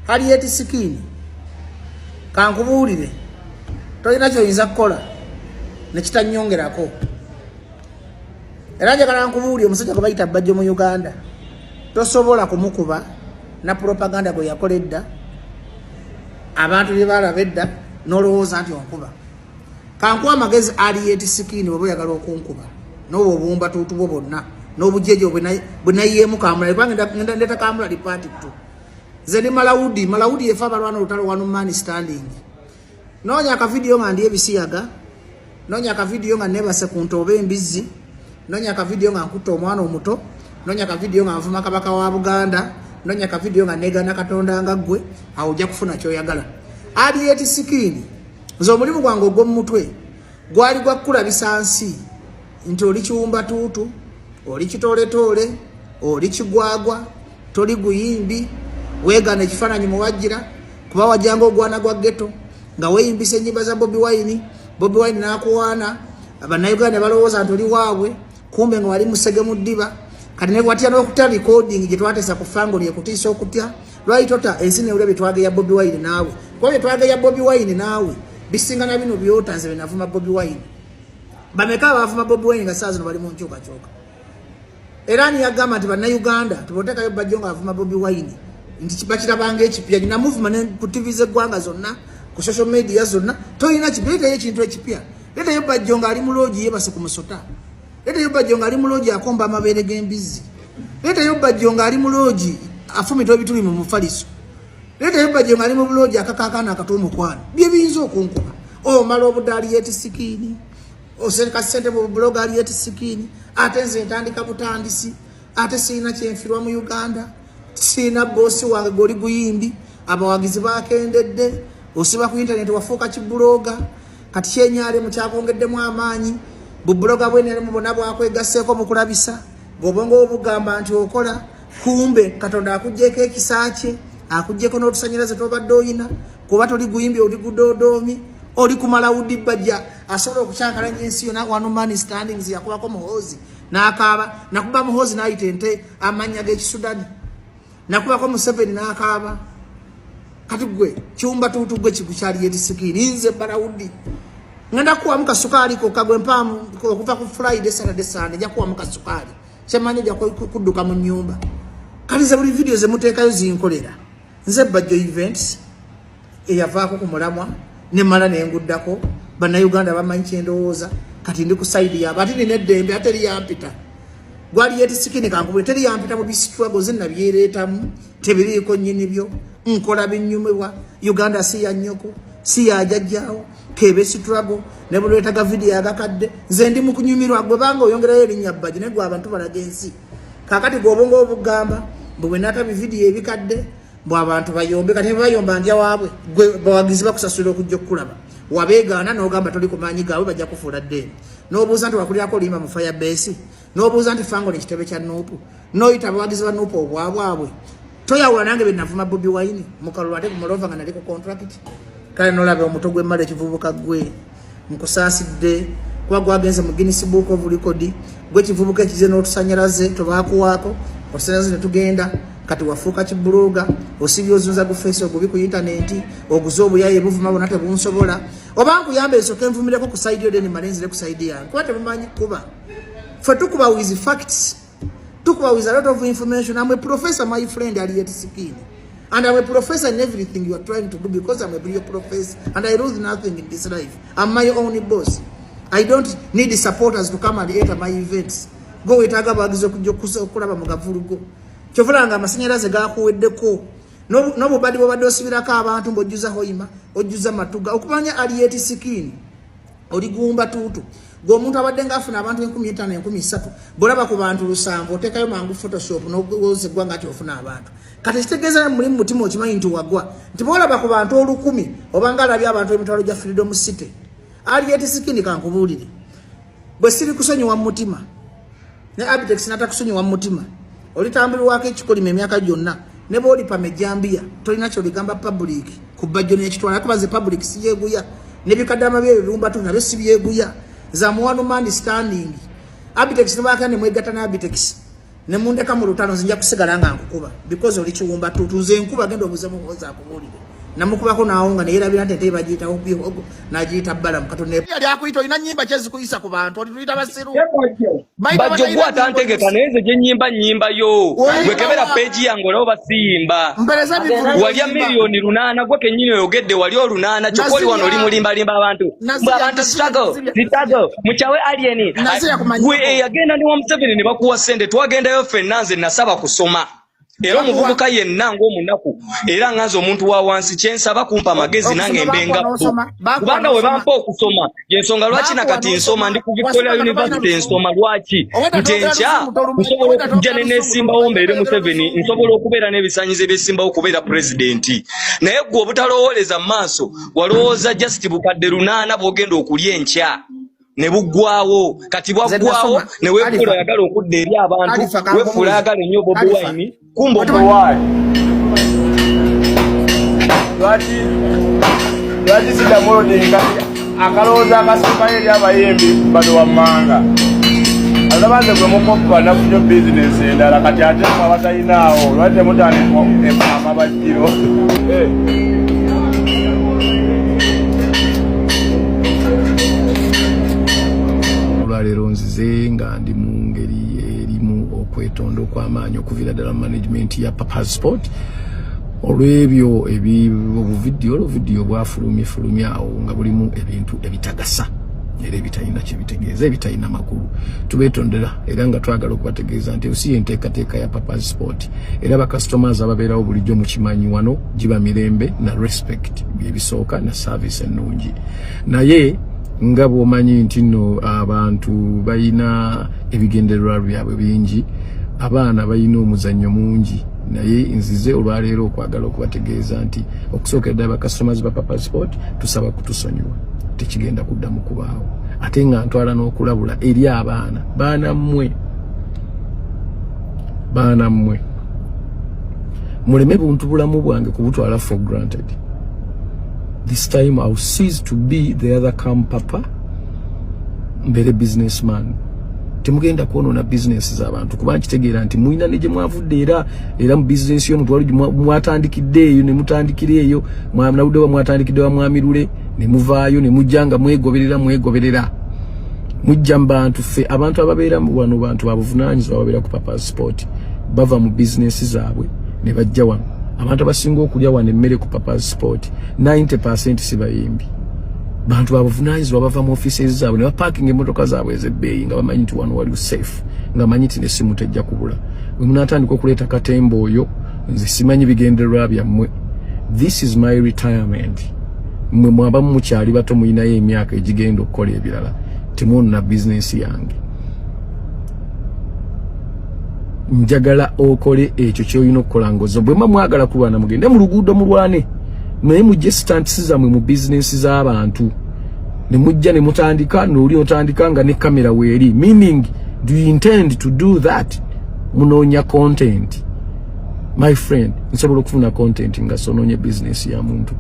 aliyeti sikini kankubuulire tolina kyoyinza kukola nekitanyongerako era njagala nkubuulire omusajja gwe bayita Bajjo mu Uganda tosobola kumukuba na propaganda gwe yakola edda abantu bye balaba edda n'olowooza nti onkuba kankuwa amagezi aliyeti sikini bwe oyagala okunkuba n'obwo obumba tuutubwo bonna n'obujeje bwe nayiyeemu kamulali kubanga ndeta kamulali party tu nze ndi malawudi yefe abalwana olutalo one man standing noonya akavidiyo nga ndi ebisiyaga noonya akavidiyo nga nebase ku ntooba embizzi noonya akavidiyo nga nkutta omwana omuto noonya akavidiyo nga nvuma kabaka wa Buganda noonya akavidiyo nga negana Katonda nga ggwe awo ojja kufuna kyoyagala aliyeti sikini nze omulimu gwange ogw'omu mutwe gwali gwa kukulabisa nsi nti oli kiwumba tuutu oli kitoletoole oli kigwagwa toli guyimbi weegana ekifaananyi muwajjira kuba wajjanga ogwana gwa ghetto nga weeyimbisa ennyimba za Bobi Wine n'akuwaana bannayuganda ne balowooza nti oli waabwe kumbe nga wali musege mu ddiba kati ne watya n'okutya recording gye twateesa ku fango lyekutiisa okutya lwali tota ensi newulira bye twageya Bobi Wine naawe kuba bye twageya Bobi Wine naawe bisingana bino byota nze benavuma Bobi Wine bameka abavuma Bobi Wine nga saa zino bali mu nkyukakyuka era niyagamba nti bannayuganda tuboteekayo Bajjo nga avuma Bobi Wine nti bakirabanga ekipya nina movement ku TV z'eggwanga zonna ku social media zonna toyina kipya leetayo ekintu ekipya leetayo Bajjo nga ali mu loogi yebase ku musota leetayo Bajjo nga ali mu loogi akomba amabeere g'embizzi leetayo Bajjo nga ali mu loogi afumita ebituli mu mufaliso leetayo Bajjo nga ali mu loogi akakaakaana akatumukwano bye biyinza okunkuba omala obudde aliyeti sikini oseka sente mu blog aliyeti sikini ate nze ntandika butandisi ate siina kyenfirwa mu Uganda siina bosi wange goli guyimbi abawagizi bakendedde osiba ku internet wafuuka kibuloga kati kyenyale mu kyakongeddemu amaanyi bubuloga bwene mubona bwakwegasseeko mu kulabisa ng'obwongo obugamba nti okola kumbe Katonda akuggyeko ekisa kye akuggyeko n'otusanyalaze tobadde oyina kuba toli guyimbi oli gudodoomi oli kumala udi Bajja asobola okukyankalanya ensi yona one man standings yakubako muhoozi n'akaaba nakuba muhoozi n'ayita ente amannya g'ekisudani nakubako Museveni n'akaaba kati gwe kiwumba tuutu gwe kikukyali yeti sikini nze Balawudi ngenda kuwamu kasukaali kokka gwe mpaamu okuva ku Friday Saturday Sunday nja kuwamu kasukaali kyemanyi ojja kudduka mu nnyumba kati ze buli video ze muteekayo zinkolera nze Bajjo events eyavaako ku mulamwa ne mala nenguddako bannayuganda bamanyi kyendowooza kati ndi ku side yaabo ate nina eddembe ate liyampita gwali yeti sikini kankubule teri yampita mu bisitwago zenna byereetamu tebiriiko nnyini byo nkola binyumibwa Uganda si ya nnyoko si ya jjajjaawo kebe siturago ne buleetaga video agakadde nze ndi mu kunyumirwa gwe banga oyongerayo erinnya Bajjo ne gwe abantu balaga ensi kakati gw'obongo obugamba bwe natabi video ebikadde bw'abantu bayombe kati bayomba ndya waabwe gwe bawagizi bakusasulira okujja okukulaba wabeegaana n'ogamba toli kumaanyi gaabwe bajja kufuula ddeeni n'obuuza nti wakulirako olimba mu firebase n'obuuza nti fango nekitebe kya nuupu n'oyita abawagizi ba nuupu obwabwabwe toyawula nange be navuma Bobi Wine mukalulu ate kumulova nga nali ku contract kale n'olaba omuto gw'emmala ekivubuka gwe nkusaasidde kuba gwagenze mu Guinness Book of Record gwe kivubuka ekize n'otusanyalaze tobaakuwaako otusanyalaze ne tugenda kati wafuuka kibuloga osibye ozunza ku Facebook obi ku internet oguze obuyaye buvuma bona tebunsobola oba nkuyamba esooka envumireko ku side yo deni malenzire ku side yange kuba temumanyi kuba ffe tukuba with facts tukuba with a lot of information. I'm a professor, my friend, aliyeti sikini, and I'm a professor in everything you are trying to do because I'm a real professor and I lose nothing in this life. I'm my own boss. I don't need the supporters to come and enter my events. Go itaga bagizo kujokusa okulaba mugavurugo kyovulanga amasanyalaze gakuweddeko no bubadi bwabadde osibirako abantu mbojjuza hoima ojjuza matuga okumanya aliyeti sikini oligumba tuutu gwomuntu abadde ngafuna abantu 15 13 bolaba ku bantu 7 otekayo mangu photoshop n'ogozegwa ngati ofuna abantu kati kitegeeza mulimu mutima okimanyi nti wagwa nti bolaba ku bantu 10 obanga alabye abantu emitwalo gya Freedom City aliyeti sikini kankubuulire bwe siri kusonyiwa mu mutima ne Abitex natakusonyiwa mu mutima olitambulwako ekikolima emyaka gyonna ne boli pamejambia tolina kyo ligamba public ku Bajjo n'ekitwala kubaze public siyeguya ne bikadama bye bibumba tu nabyo sibyeguya za one man standing Abitex ne bakane mwegatta na Abitex ne mundeka mu lutano nzija kusigala nga nkukuba because oli kiwumba tutuze nkuba genda obuzemu kuza akubulire namukubako naawunga ne yerabira nti ate bagiyita obihogo n'agiyita bbala mukatone yali akuyita olina nnyimba kyezikuyisa ku bantu oli tuyita basiru Bajjo gwatantegeka naye nze gye nnyimba yo gwekebera peegi yange olaba basimba walya miliyoni 8 gwe kennyini oyogedde wali olunaana kyokoli wano oli mulimbalimba abantu mbwe abantu sitago mukyawe alieni gwe yagenda ne wa Museveni ne bakuwa ssente twagendayo ffenna nze nasaba kusoma era omuvubuka yenna ng'omunaku era nganze omuntu wa wansi kyensaba kumpa amagezi nange mbenga kubanga we bampa okusoma yensonga lwaki nakati nsoma ndi ku Victoria University nsoma lwaki nti enkya nsobola okujja ne neesimbawo mbeere Museveni nsobola okubeera n'ebisanyizo ebyesimbawo okubeera pulezidenti naye gwe obutalowooleza mu maaso walowooza just bukadde 8 bw'ogenda okulya enkya ne buggwawo kati bwaggwawo ne weefula yagala okudda eri abantu weefula yagala ennyo Bobi Wine kumbo lwaki sidamulodinga akalowooza akasookayo eri abayimbi bano wammanga alabanze gwe mukopa nafunyo bizinesi endala kati ate abatalinawo lwaki temutandika amabajjiro olwaleero nzize nga ndi mu ngeri erimu okwetonda okw'amaanyi okuviira ddala management ya passport olw'ebyo obuvidiyo bwafulumye awo nga bulimu ebintu ebitagasa era ebitalina kyebitegeeza ebitalina makulu tubeetondera era nga twagala okubategeeza nti osi enteekateeka ya passport era bakastomers ababeerawo bulijjo mukimanyi wano giba mirembe na respect byebisooka na service ennungi naye nga bw'omanyi nti nno abantu balina ebigendererwa byabwe bingi abaana balina omuzannyo mungi naye nzize olwaleero okwagala okubategeeza nti okusookera ddala bakastomers ba passport tusaba kutusonyiwa tekigenda kuddamu kubaawo ate nga ntwala n'okulabula eri abaana baana mmwe muleme buntu bulamu bwange kubutwala for granted. This time I'll cease to be the other papa mbere businessman temugenda kuonona business z'abantu kuba nkitegeera nti mulina ne gye mwavudde era mu business yo mutwali mwatandikidde eyo ne mutandikira eyo mwamnawudde wa mwatandikidde wa mwamirule ne muvaayo ne mujjanga mwegoberera mujja mbantu ffe abantu ababeera wano bantu babuvunaanyizibwa ababeera ku passport bava mu business zaabwe ne bajja wano abantu abasinga okulya wano emmere ku passport 90% sibayimbi bantu babuvunaanyizibwa bava mu offices zaabwe ne baparking emmotoka zaabwe ez'ebbeeyi nga bamanyi nti wano wali safe nga manyi nti n'essimu tejja kubula bwe munaatandika okuleeta katembo oyo nze simanyi bigendererwa byammwe. This is my retirement. Mwe mwabamu mukyali bato muyinayo emyaka egigenda okukola ebirala temwonna business yange. Njagala okole ekyo ky'olina okukola ngozo bwe mwagala kulwana mugende mu luguudo mulwane naye mujje stances zammwe mu business z'abantu ne mujja ne mutandika n'oli otandika nga ne kamera weeri meaning do you intend to do that munoonya content my friend nsobola okufuna content nga sonoonya business ya muntu